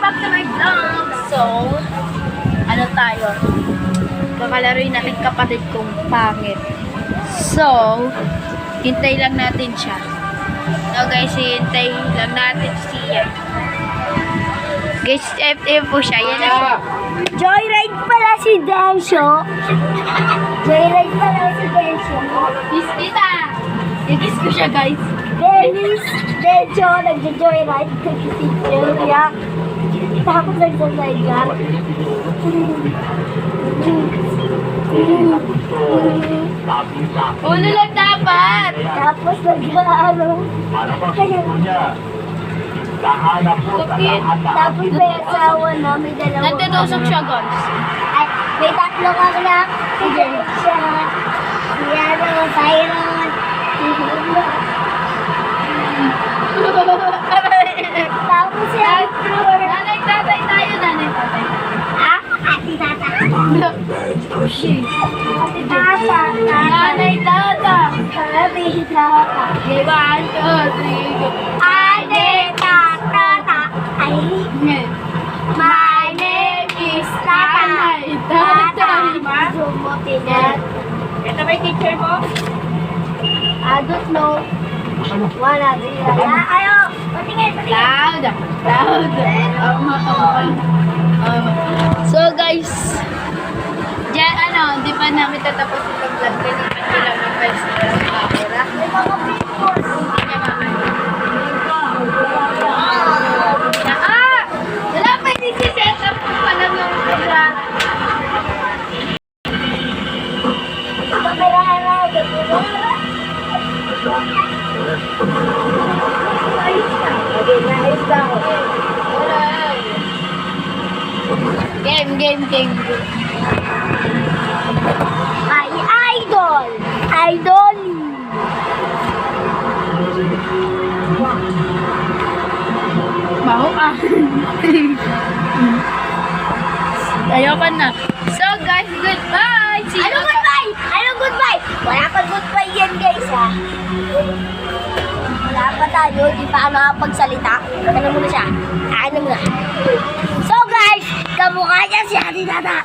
back to my vlog. So, ano tayo? Kakalaroin natin kapatid kong pangit. So, hintay lang natin siya. No guys, hintay lang natin siya. Guys, FF po siya. Yan na. Joyride pala si Densyo. Joyride pala si Densyo. Kiss kita. I-kiss ko siya guys. Densyo, nagja-joyride. Si Julia. Tapos nagsasay ka. Ulo lang dapat. Tapos nag-ano. Tapos may asawa na, may dalawa. Nagtatusok siya guys. Ay, may tatlo kang anak. Si Densyo. Si Tyron. Tapos si Arthur. Nanay, tatay tayo, nanay, tatay. Ah, ati tata. Ate Tata. Nanay, tata. Ati tata. Okay, 1, 2, 3, go. Ate tata. Ay, my name is Tata. Nanay, tatay. Sumuti na. Ito ba yung teacher mo? I don't know. Wala, zira. Ayo, patingin. Loud. Loud. So guys, dyan di pa namin tatapos itong vlog. Kalipan ko lang ng 5 stars na camera. May mga pictures. Wala pa yung set up ko pa lang yung camera. Kamerahan na. Ayos na ako. Game. Ay, idol! Idol! Baho ka. Ayoko na. So guys, goodbye! See you Anong goodbye? Anong goodbye? Wala pa goodbye yan guys ha. Wala pa tayo, di pa ako nakapagsalita. Ano muna siya? Ano muna? So guys, kamukha niya si Ate Tata.